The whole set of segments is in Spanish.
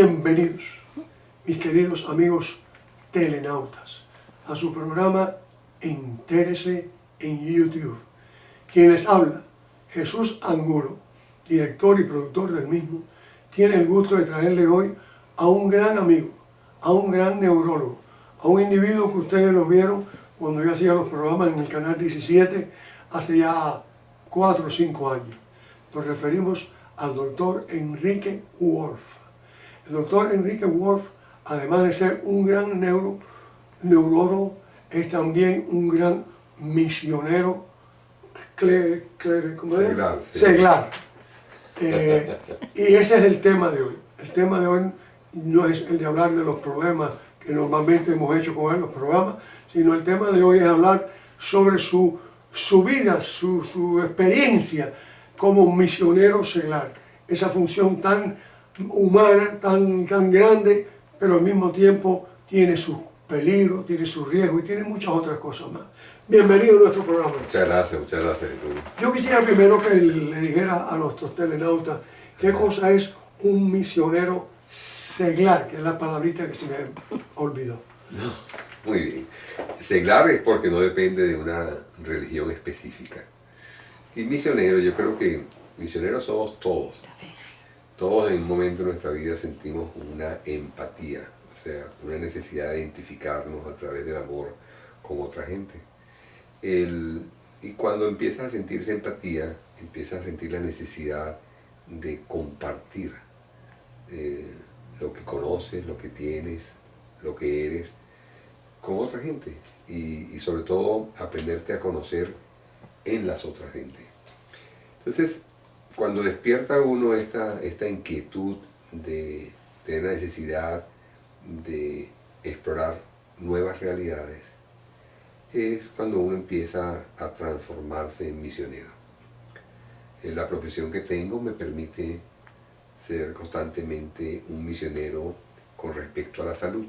Bienvenidos, mis queridos amigos telenautas, a su programa Entérese en YouTube. Quien les habla, Jesús Angulo, director y productor del mismo, tiene el gusto de traerle hoy a un gran amigo, a un gran neurólogo, a un individuo que ustedes lo vieron cuando yo hacía los programas en el canal 17 hace ya 4 o 5 años. Nos referimos al doctor Enrique Wolf. El doctor Enrique Wolf, además de ser un gran neurólogo, es también un gran misionero seglar. Y ese es el tema de hoy. El tema de hoy no es el de hablar de los problemas que normalmente hemos hecho con él, los programas, sino el tema de hoy es hablar sobre su vida, su experiencia como un misionero seglar. Esa función tan humana, tan grande, pero al mismo tiempo tiene sus peligros, tiene sus riesgos y tiene muchas otras cosas más. Bienvenido a nuestro programa. Muchas gracias, Jesús. Yo quisiera primero que le dijera a nuestros telenautas qué cosa es un misionero seglar, que es la palabrita que se me olvidó. No, muy bien. Seglar es porque no depende de una religión específica. Y misionero, yo creo que misioneros somos todos. Todos en un momento de nuestra vida sentimos una empatía, o sea, una necesidad de identificarnos a través del amor con otra gente. Y cuando empiezas a sentir esa empatía, empiezas a sentir la necesidad de compartir lo que conoces, lo que tienes, lo que eres, con otra gente. Y sobre todo, aprenderte a conocer en las otras gente. Entonces, cuando despierta uno esta inquietud de tener la necesidad de explorar nuevas realidades, es cuando uno empieza a transformarse en misionero. La profesión que tengo me permite ser constantemente un misionero con respecto a la salud.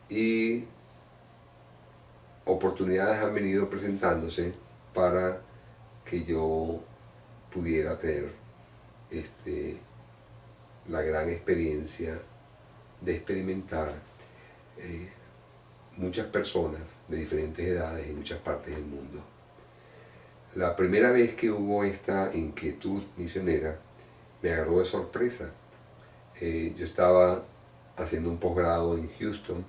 Y oportunidades han venido presentándose para que yo pudiera tener la gran experiencia de experimentar muchas personas de diferentes edades en muchas partes del mundo. La primera vez que hubo esta inquietud misionera me agarró de sorpresa. Yo estaba haciendo un posgrado en Houston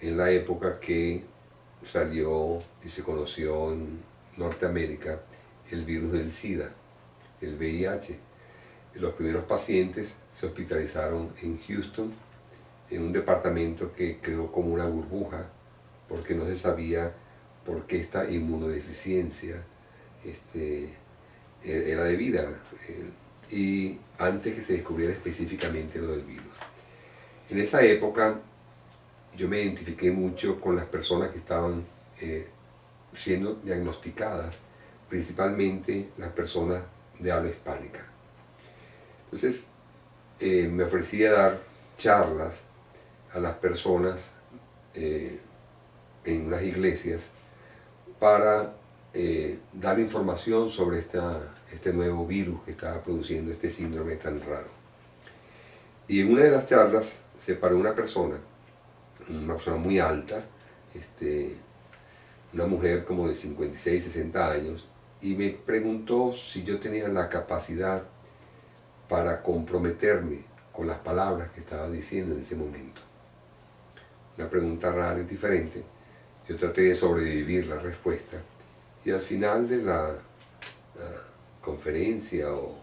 en la época que salió y se conoció en Norteamérica el virus del SIDA, el VIH. Los primeros pacientes se hospitalizaron en Houston, en un departamento que quedó como una burbuja, porque no se sabía por qué esta inmunodeficiencia era debida, y antes que se descubriera específicamente lo del virus. En esa época yo me identifiqué mucho con las personas que estaban siendo diagnosticadas, principalmente las personas de habla hispánica. Entonces me ofrecí a dar charlas a las personas en unas iglesias para dar información sobre este nuevo virus que estaba produciendo este síndrome tan raro. Y en una de las charlas se paró una persona muy alta, una mujer como de 56, 60 años, y me preguntó si yo tenía la capacidad para comprometerme con las palabras que estaba diciendo en ese momento. Una pregunta rara y diferente. Yo traté de sobrevivir la respuesta, y al final de la conferencia o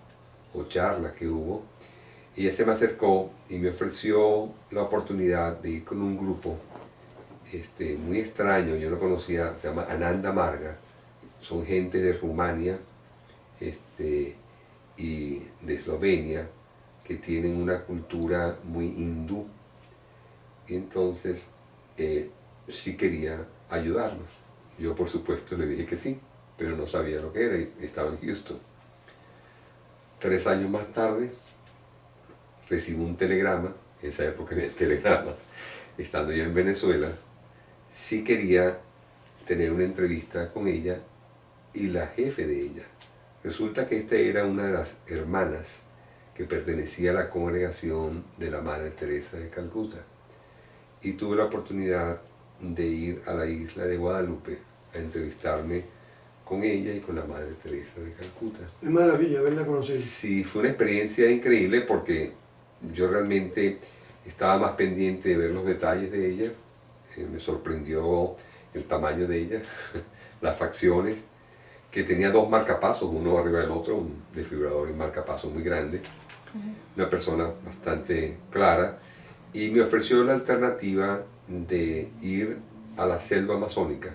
charla que hubo, ella se me acercó y me ofreció la oportunidad de ir con un grupo muy extraño. Yo no conocía, se llama Ananda Marga, son gente de Rumania y de Eslovenia, que tienen una cultura muy hindú, y entonces sí quería ayudarlos. Yo por supuesto le dije que sí, pero no sabía lo que era y estaba en Houston. 3 años más tarde recibo un telegrama, en esa época había telegrama, estando yo en Venezuela, sí quería tener una entrevista con ella y la jefe de ella. Resulta que esta era una de las hermanas que que pertenecía a la congregación de la Madre Teresa de Calcuta. Y tuve la oportunidad de ir a la isla de Guadalupe a entrevistarme con ella y con la Madre Teresa de Calcuta. Es maravilla haberla conocido. Sí, fue una experiencia increíble porque yo realmente estaba más pendiente de ver los detalles de ella. Me sorprendió el tamaño de ella, las facciones, que tenía 2 marcapasos, uno arriba del otro, un desfibrilador y marcapasos muy grande. Una persona bastante clara, y me ofreció la alternativa de ir a la selva amazónica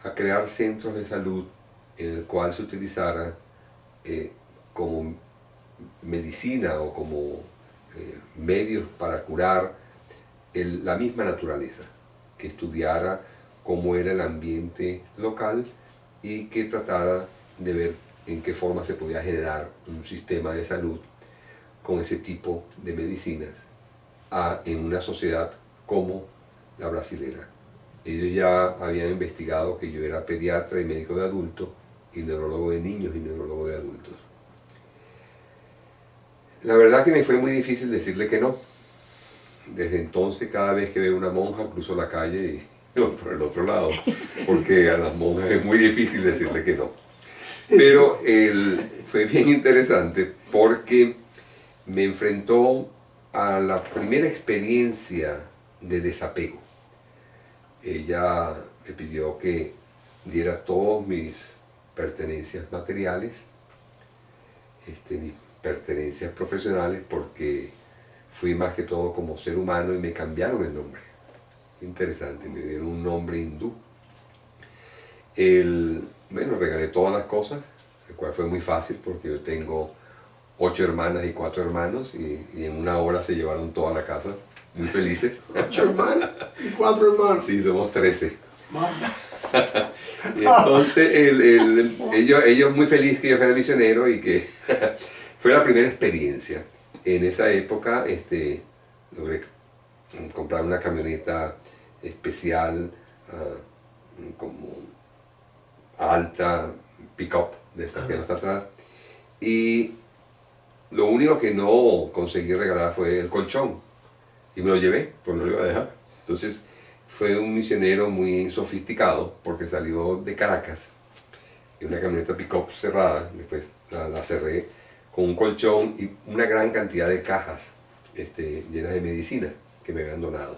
a crear centros de salud en el cual se utilizara como medicina o como medios para curar la misma naturaleza, que estudiara cómo era el ambiente local y que tratara de ver en qué forma se podía generar un sistema de salud con ese tipo de medicinas en una sociedad como la brasilera. Ellos ya habían investigado que yo era pediatra y médico de adultos, y neurólogo de niños y neurólogo de adultos. La verdad que me fue muy difícil decirle que no. Desde entonces, cada vez que veo una monja, cruzo la calle y voy por el otro lado, porque a las monjas es muy difícil decirle que no. Pero fue bien interesante porque me enfrentó a la primera experiencia de desapego. Ella me pidió que diera todas mis pertenencias materiales, mis pertenencias profesionales, porque fui más que todo como ser humano y me cambiaron el nombre. Interesante, me dieron un nombre hindú. Bueno, regalé todas las cosas, el cual fue muy fácil porque yo tengo 8 hermanas y 4 hermanos y en una hora se llevaron toda la casa, muy felices. 8 hermanas y 4 hermanos. Sí, somos 13. Vaya. Y entonces ellos muy felices que yo fuera misionero y que fue la primera experiencia. En esa época logré comprar una camioneta especial, como alta, pick-up, de esas que no está atrás. Y lo único que no conseguí regalar fue el colchón. Y me lo llevé, pues no lo iba a dejar. Entonces fue un misionero muy sofisticado porque salió de Caracas en una camioneta pick-up cerrada, después la cerré con un colchón y una gran cantidad de cajas llenas de medicina que me habían donado.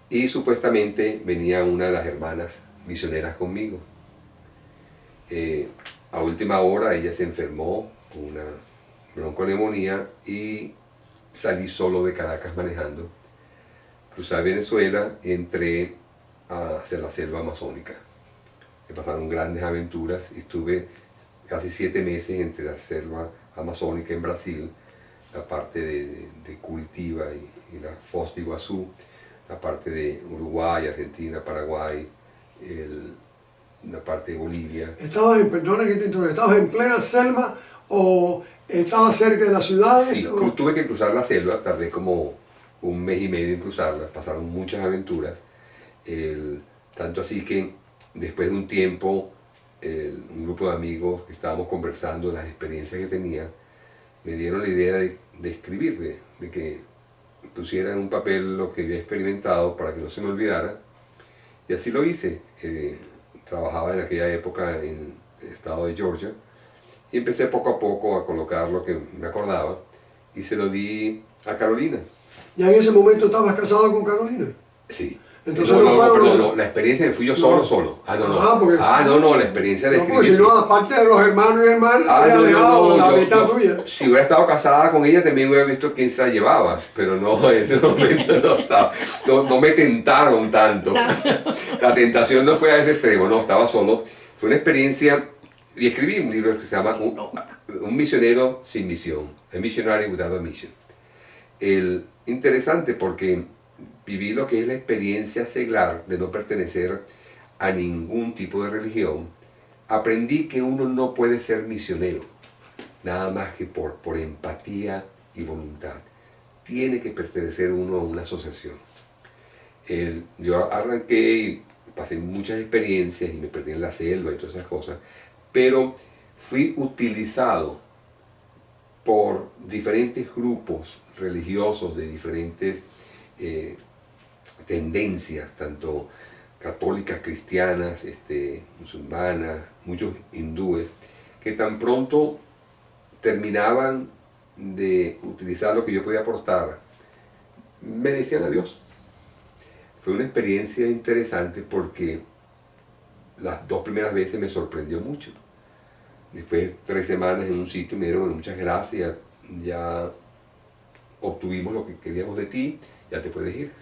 Y supuestamente venía una de las hermanas misioneras conmigo. A última hora ella se enfermó con una bronconeumonía y salí solo de Caracas manejando. Crucé a Venezuela y entré hacia la selva amazónica. Me pasaron grandes aventuras y estuve casi 7 meses entre la selva amazónica en Brasil, la parte de Curitiba y la Foz de Iguazú, la parte de Uruguay, Argentina, Paraguay, la parte de Bolivia. Perdona que te interrumpa, ¿estabas en plena selva o estabas cerca de las ciudades? Sí, tuve que cruzar la selva, tardé como 1 mes y medio en cruzarla, pasaron muchas aventuras, tanto así que después de un tiempo, un grupo de amigos que estábamos conversando de las experiencias que tenía, me dieron la idea de escribir, de que pusiera en un papel lo que había experimentado para que no se me olvidara, y así lo hice. Trabajaba en aquella época en el estado de Georgia y empecé poco a poco a colocar lo que me acordaba y se lo di a Carolina. ¿Ya en ese momento estabas casado con Carolina? Sí. Entonces no, la experiencia me fui yo solo. La experiencia de escribir. Porque si no, aparte de los hermanos y hermanas, la mitad tuya. Si hubiera estado casada con ella, también hubiera visto quién se la llevaba, pero no, en ese momento no estaba. No me tentaron tanto. La tentación no fue a ese extremo, no, estaba solo. Fue una experiencia, y escribí un libro que se llama Un misionero sin misión, A Missionary Without a Mission. Interesante porque viví lo que es la experiencia seglar de no pertenecer a ningún tipo de religión. Aprendí que uno no puede ser misionero, nada más que por empatía y voluntad. Tiene que pertenecer uno a una asociación. Yo arranqué y pasé muchas experiencias y me perdí en la selva y todas esas cosas, pero fui utilizado por diferentes grupos religiosos de diferentes tendencias, tanto católicas, cristianas, musulmanas, muchos hindúes, que tan pronto terminaban de utilizar lo que yo podía aportar, me decían adiós. Fue una experiencia interesante porque las 2 primeras veces me sorprendió mucho. Después de 3 semanas en un sitio me dijeron muchas gracias, ya obtuvimos lo que queríamos de ti, ya te puedes ir.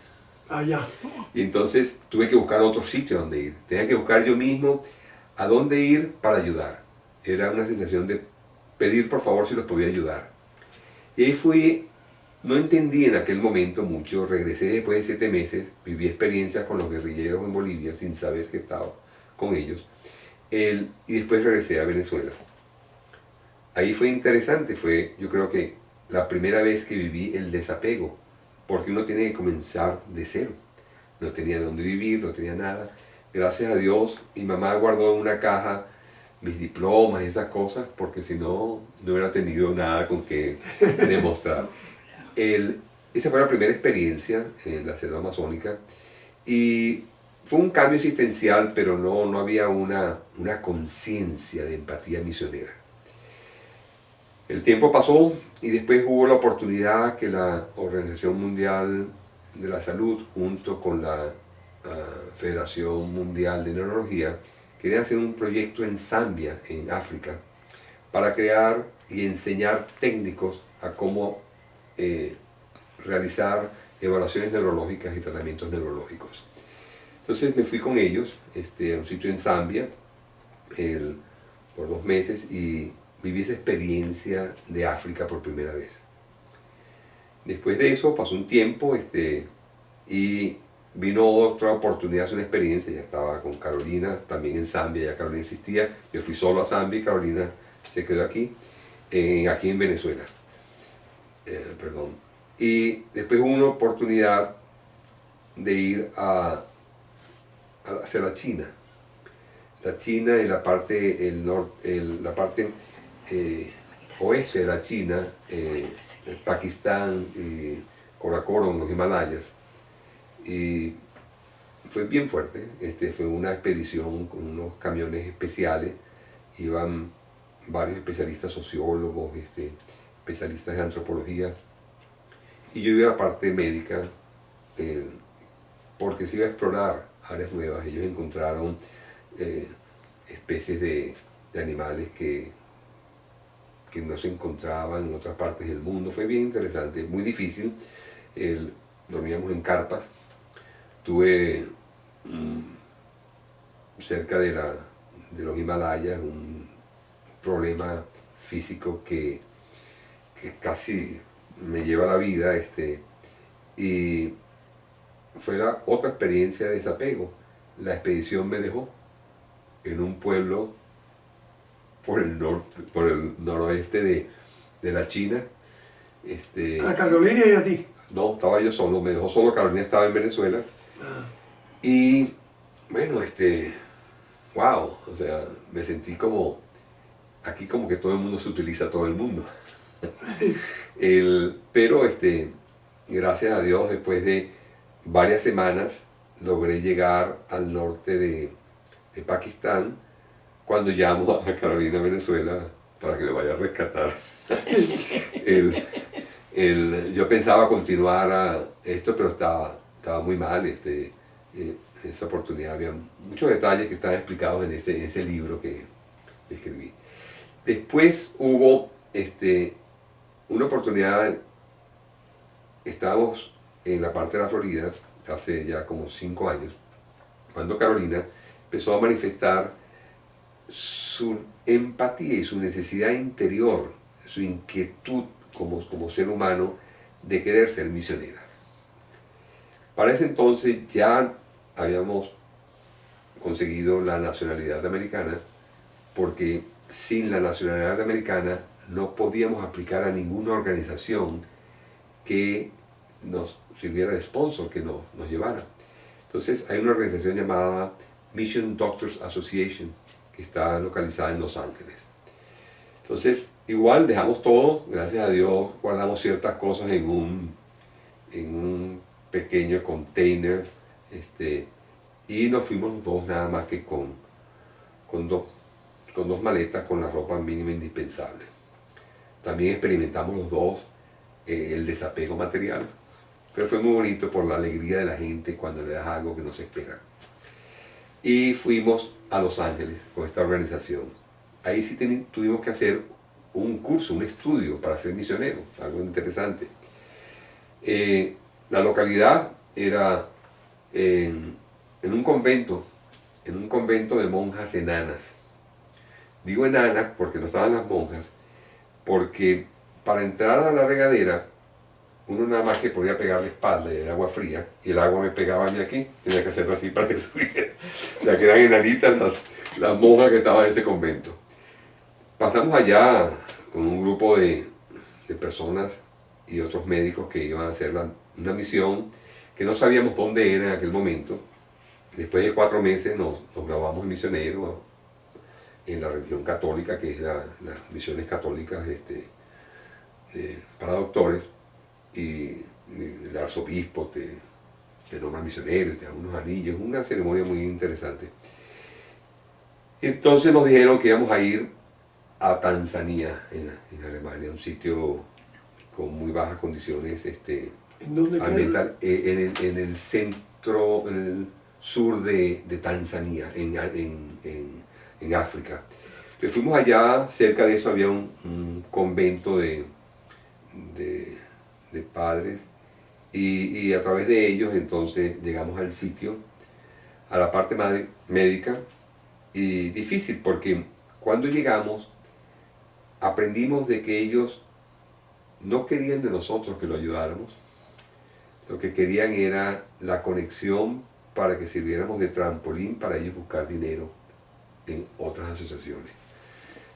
Allá. Y entonces tuve que buscar otro sitio donde ir. Tenía que buscar yo mismo a dónde ir para ayudar. Era una sensación de pedir por favor si los podía ayudar. Y ahí fui, no entendí en aquel momento mucho, regresé después de 7 meses, viví experiencias con los guerrilleros en Bolivia sin saber que estaba con ellos, y después regresé a Venezuela. Ahí fue interesante, fue yo creo que la primera vez que viví el desapego, porque uno tiene que comenzar de cero. No tenía dónde vivir, no tenía nada. Gracias a Dios, mi mamá guardó en una caja mis diplomas y esas cosas, porque si no, no hubiera tenido nada con que demostrar. Esa fue la primera experiencia en la selva amazónica y fue un cambio existencial, pero no había una conciencia de empatía misionera. El tiempo pasó y después hubo la oportunidad que la Organización Mundial de la Salud, junto con la Federación Mundial de Neurología, querían hacer un proyecto en Zambia, en África, para crear y enseñar técnicos a cómo realizar evaluaciones neurológicas y tratamientos neurológicos. Entonces me fui con ellos a un sitio en Zambia por 2 meses y viví esa experiencia de África por primera vez. Después de eso pasó un tiempo y vino otra oportunidad, una experiencia. Ya estaba con Carolina, también en Zambia, ya Carolina existía. Yo fui solo a Zambia y Carolina se quedó aquí en Venezuela. Y después hubo una oportunidad de ir hacia la China. La China y la parte, la parte oeste de la China, Pakistán, Karakorum, los Himalayas. Y fue bien fuerte. Fue una expedición con unos camiones especiales. Iban varios especialistas, sociólogos, especialistas de antropología. Y yo iba a la parte médica porque se iba a explorar áreas nuevas. Ellos encontraron especies de animales que no se encontraban en otras partes del mundo. Fue bien interesante, muy difícil. Dormíamos en carpas. Tuve cerca de los Himalayas un problema físico que casi me lleva la vida, y fue otra experiencia de desapego. La expedición me dejó en un pueblo por el noroeste de la China. A Carolina y a ti. No, estaba yo solo, me dejó solo. Carolina estaba en Venezuela. Y bueno, wow, o sea, me sentí como, aquí como que todo el mundo se utiliza, todo el mundo. Pero gracias a Dios, después de varias semanas, logré llegar al norte de Pakistán, cuando llamo a Carolina, Venezuela, para que me vaya a rescatar. Yo pensaba continuar a esto, pero estaba muy mal. Esa oportunidad, había muchos detalles que están explicados en ese libro que escribí. Después hubo una oportunidad. Estábamos en la parte de la Florida hace ya como 5 años, cuando Carolina empezó a manifestar su empatía y su necesidad interior, su inquietud como ser humano de querer ser misionera. Para ese entonces ya habíamos conseguido la nacionalidad americana, porque sin la nacionalidad americana no podíamos aplicar a ninguna organización que nos sirviera de sponsor, que nos llevara. Entonces hay una organización llamada Mission Doctors Association, que está localizada en Los Ángeles. Entonces, igual dejamos todo, gracias a Dios, guardamos ciertas cosas en un pequeño container, y nos fuimos los dos nada más que con dos maletas con la ropa mínima indispensable. También experimentamos los dos el desapego material, pero fue muy bonito por la alegría de la gente cuando le das algo que no se espera. Y fuimos a Los Ángeles con esta organización. Ahí sí tuvimos que hacer un curso, un estudio para ser misionero, algo interesante. La localidad era en un convento de monjas enanas. Digo enanas porque no estaban las monjas, porque para entrar a la regadera uno nada más que podía pegar la espalda y el agua fría, y el agua me pegaba a mí aquí, tenía que hacerlo así para que subiera. O sea que eran enanitas las monjas que estaban en ese convento. Pasamos allá con un grupo de personas y otros médicos que iban a hacer una misión que no sabíamos dónde era en aquel momento. Después de 4 meses nos graduamos misioneros en la religión católica, que es las misiones católicas para doctores, y el arzobispo te nombra misionero y te da unos anillos, una ceremonia muy interesante. Entonces nos dijeron que íbamos a ir a Tanzania, en Alemania, un sitio con muy bajas condiciones ¿En dónde ambiental, en el centro, en el sur de Tanzania, en África. Entonces fuimos allá, cerca de eso había un convento de padres, y a través de ellos entonces llegamos al sitio, a la parte médica, y difícil porque cuando llegamos aprendimos de que ellos no querían de nosotros que lo ayudáramos, lo que querían era la conexión para que sirviéramos de trampolín para ellos buscar dinero en otras asociaciones.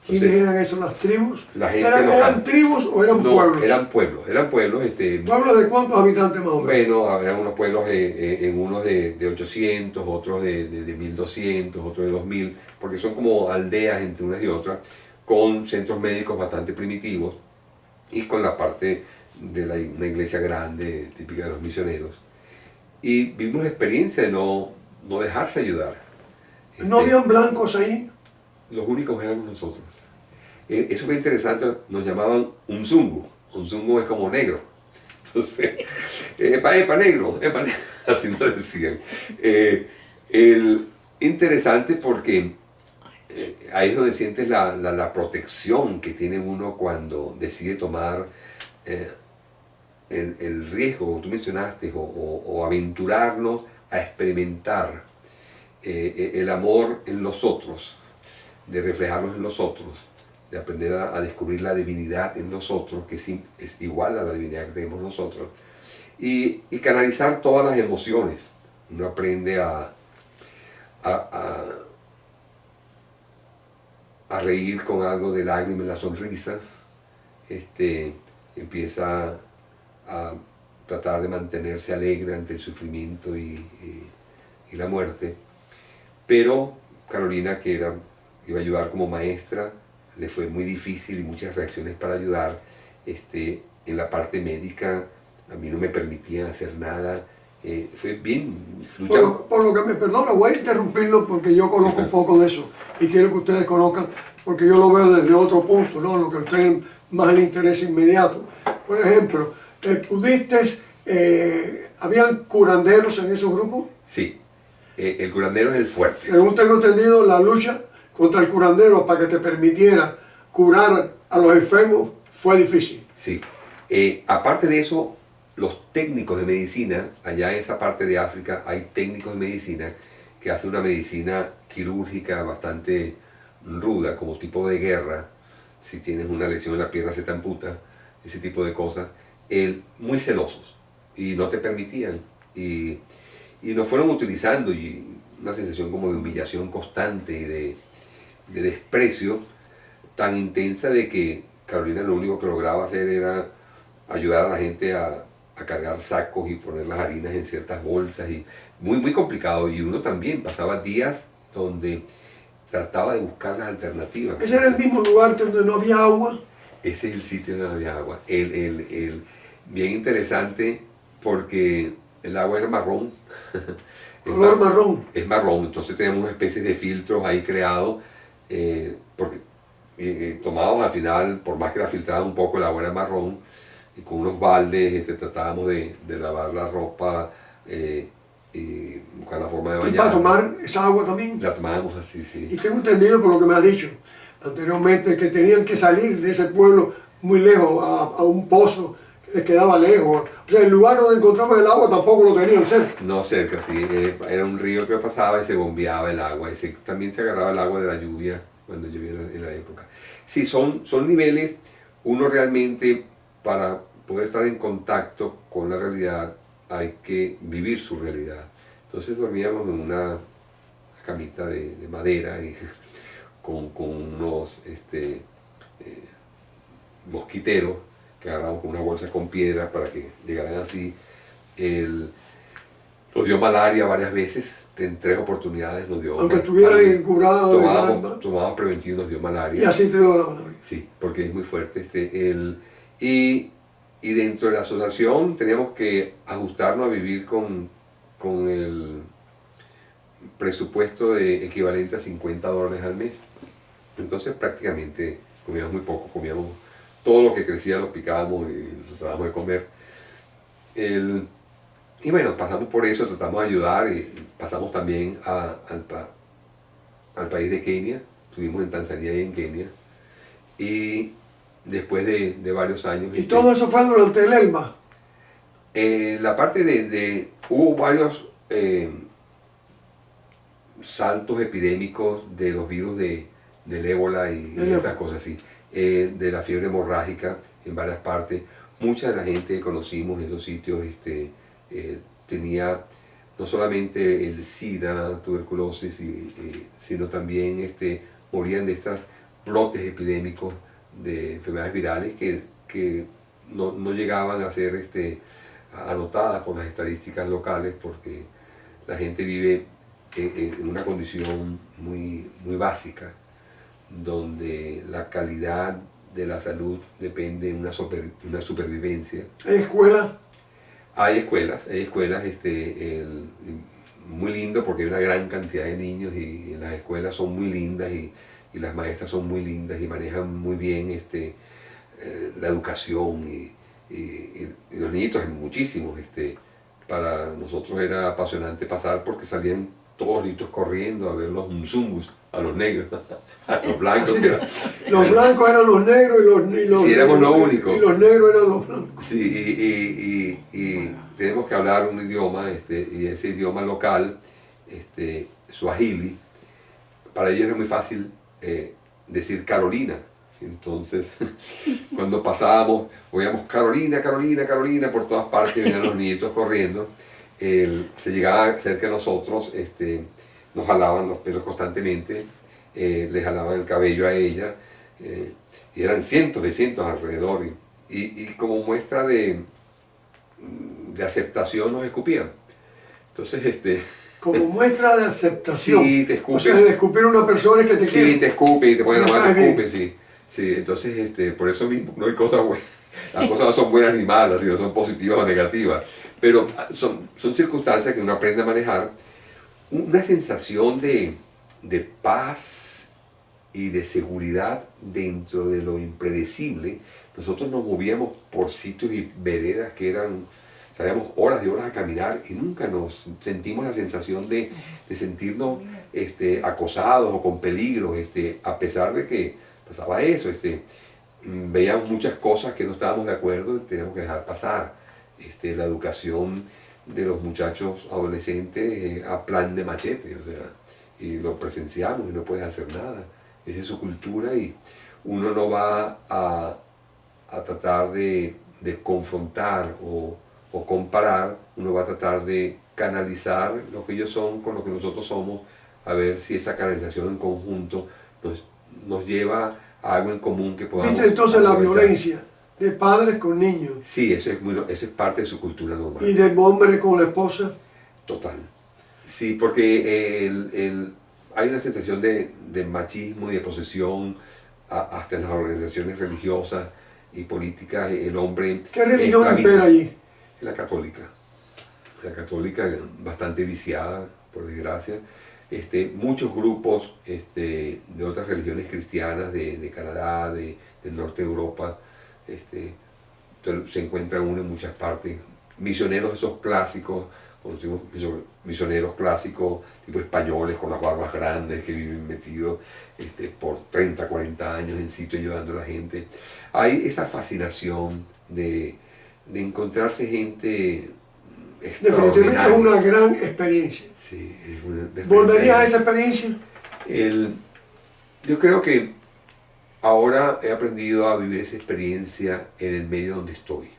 ¿Quiénes eran esos, las tribus? La gente ¿Eran tribus o eran pueblos? Eran pueblos. ¿Pueblos de cuántos habitantes más o menos? Bueno, había unos pueblos, en unos de 800, otros de 1200, otros de 2000, porque son como aldeas entre unas y otras, con centros médicos bastante primitivos y con la parte de una iglesia grande, típica de los misioneros. Y vimos la experiencia de no dejarse ayudar. ¿No habían blancos ahí? Los únicos éramos nosotros. Eso fue interesante, nos llamaban Unzungu. Unzungu es como negro. Entonces, epa negro, así nos decían. Interesante porque ahí es donde sientes la protección que tiene uno cuando decide tomar el riesgo, como tú mencionaste, o aventurarnos a experimentar el amor en los otros, de reflejarnos en los otros, de aprender a descubrir la divinidad en nosotros, que es igual a la divinidad que tenemos nosotros, y canalizar todas las emociones. Uno aprende a reír con algo de lágrima en la sonrisa, empieza a tratar de mantenerse alegre ante el sufrimiento y la muerte. Pero Carolina, que iba a ayudar como maestra, le fue muy difícil y muchas reacciones para ayudar. En la parte médica a mí no me permitían hacer nada. Fue bien luchando. Por lo que me perdona, voy a interrumpirlo porque yo conozco un poco de eso y quiero que ustedes conozcan, porque yo lo veo desde otro punto, ¿no? Lo que a ustedes más les interesa inmediato. Por ejemplo, ¿habían curanderos en esos grupos? Sí, el curandero es el fuerte. Según tengo entendido, la lucha contra el curandero para que te permitiera curar a los enfermos fue difícil. Sí. Aparte de eso, los técnicos de medicina, allá en esa parte de África hay técnicos de medicina que hacen una medicina quirúrgica bastante ruda, como tipo de guerra. Si tienes una lesión en la pierna se te amputa, ese tipo de cosas. Muy celosos y no te permitían. Y nos fueron utilizando, y una sensación como de humillación constante y de desprecio tan intensa, de que Carolina lo único que lograba hacer era ayudar a la gente a cargar sacos y poner las harinas en ciertas bolsas, y muy complicado. Y uno también pasaba días donde trataba de buscar las alternativas. Ese era el mismo lugar donde no había agua. Ese es el sitio donde no había agua. Bien interesante porque el agua era marrón. Color marrón. Es marrón, entonces teníamos una especie de filtros ahí creados, porque tomados al final, por más que la filtraban un poco, el agua era marrón, y con unos baldes tratábamos de lavar la ropa y buscar la forma de Y bañar. para tomar esa agua también. La tomábamos así, sí. Y tengo entendido por lo que me has dicho anteriormente que tenían que salir de ese pueblo muy lejos, a un pozo que les quedaba lejos. O sea, el lugar donde encontraban el agua tampoco lo tenían cerca. No cerca, sí. Era un río que pasaba y se bombeaba el agua. Y también se agarraba el agua de la lluvia cuando llovía en la época. Sí, son niveles, uno realmente para poder estar en contacto con la realidad hay que vivir su realidad. Entonces dormíamos en una camita de madera y con unos mosquiteros que agarramos con una bolsa con piedras para que llegaran así. Nos dio malaria varias veces, en 3 oportunidades nos dio. Aunque estuviera incurado. Tomábamos preventivo, nos dio malaria. Y así te dio la malaria. Sí, porque es muy fuerte. Y dentro de la asociación teníamos que ajustarnos a vivir con el presupuesto equivalente a $50 al mes. Entonces prácticamente comíamos muy poco, comíamos todo lo que crecía, lo picábamos y lo tratábamos de comer. Y bueno, pasamos por eso, tratamos de ayudar y pasamos también al país de Kenia, estuvimos en Tanzania y en Kenia. Y después de varios años... ¿Y todo eso fue durante el ELMA? La parte hubo varios saltos epidémicos de los virus del ébola y estas cosas así, de la fiebre hemorrágica en varias partes. Mucha de la gente que conocimos en esos sitios tenía no solamente el SIDA, tuberculosis, sino también morían de estos brotes epidémicos de enfermedades virales que no llegaban a ser anotadas por las estadísticas locales porque la gente vive en una condición muy básica, donde la calidad de la salud depende de una supervivencia. ¿Hay escuelas? Hay escuelas muy lindo porque hay una gran cantidad de niños y las escuelas son muy lindas y las maestras son muy lindas y manejan muy bien la educación y los niñitos, muchísimos. Para nosotros era apasionante pasar porque salían todos los niños corriendo a ver los mzungus, a los negros, a los blancos. Los blancos eran los negros y los sí, éramos los únicos. Y los negros eran los blancos. Sí, y tenemos que hablar un idioma, y ese idioma local, suajili, para ellos era muy fácil decir Carolina. Entonces, cuando pasábamos, oíamos Carolina, Carolina, Carolina, por todas partes venían los niñitos corriendo. Se llegaba cerca de nosotros, nos jalaban los pelos constantemente, les jalaban el cabello a ella, y eran cientos de cientos alrededor, y como muestra de aceptación nos escupían. Entonces, como muestra de aceptación. Sí, te escupen. O sea, de escupir a una persona es que te quiere. Sí, te escupen y te ponen la mano, te escupen, sí. Sí, entonces, por eso mismo no hay cosas buenas. Las cosas no son buenas ni malas, sino son positivas o negativas. Pero son circunstancias que uno aprende a manejar. Una sensación de paz y de seguridad dentro de lo impredecible. Nosotros nos movíamos por sitios y veredas que salíamos horas y horas a caminar y nunca nos sentimos la sensación de sentirnos acosados o con peligro, a pesar de que pasaba eso. Veíamos muchas cosas que no estábamos de acuerdo y teníamos que dejar pasar. La educación de los muchachos adolescentes a plan de machete, o sea, y lo presenciamos y no puedes hacer nada. Esa es su cultura y uno no va a tratar de confrontar o comparar, uno va a tratar de canalizar lo que ellos son con lo que nosotros somos, a ver si esa canalización en conjunto nos lleva a algo en común que podamos... ¿Viste entonces la violencia de padres con niños? Sí, eso es parte de su cultura normal. ¿Y del hombre con la esposa? Total. Sí, porque hay una sensación de machismo y de posesión hasta en las organizaciones religiosas y políticas. El hombre... ¿Qué religión esclaviza. impera allí? La católica. La católica bastante viciada, por desgracia. Muchos grupos de otras religiones cristianas de Canadá, del norte de Europa, se encuentran uno en muchas partes. Misioneros esos clásicos, conocimos misioneros clásicos tipo españoles con las barbas grandes que viven metidos por 30, 40 años en sitio ayudando a la gente. Hay esa fascinación de encontrarse gente Definitivamente extraordinaria. es una gran experiencia. Sí, es una experiencia. ¿Volverías a esa experiencia? Yo creo que ahora he aprendido a vivir esa experiencia en el medio donde estoy.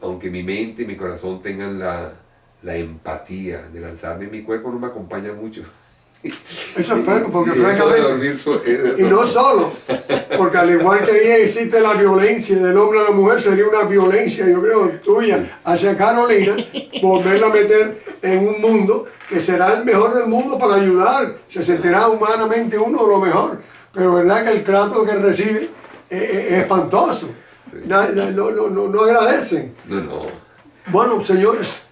Aunque mi mente y mi corazón tengan la empatía de lanzarme, mi cuerpo no me acompaña mucho. Eso espero, porque Y eso de francamente... dormir Y no solo, porque al igual que ahí existe la violencia del hombre a la mujer, sería una violencia, yo creo, tuya hacia Carolina, volverla a meter en un mundo que será el mejor del mundo para ayudar, se sentirá humanamente uno lo mejor, pero verdad que el trato que recibe es espantoso, no agradecen. No. Bueno, señores,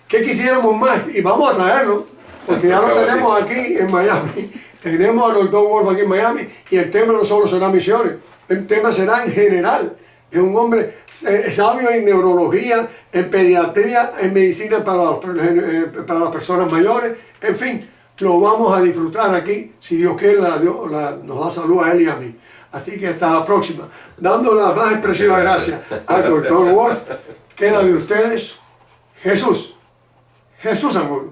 ¿qué quisiéramos más? Y vamos a traerlo, porque ya lo tenemos aquí en Miami. Tenemos al doctor Wolf aquí en Miami y el tema no solo será misiones, el tema será en general. Es un hombre sabio en neurología, en pediatría, en medicina para las personas mayores. En fin, lo vamos a disfrutar aquí, si Dios quiere, nos da salud a él y a mí. Así que hasta la próxima. Dando las más expresivas gracias al doctor Wolf, queda de ustedes Jesús Angulo.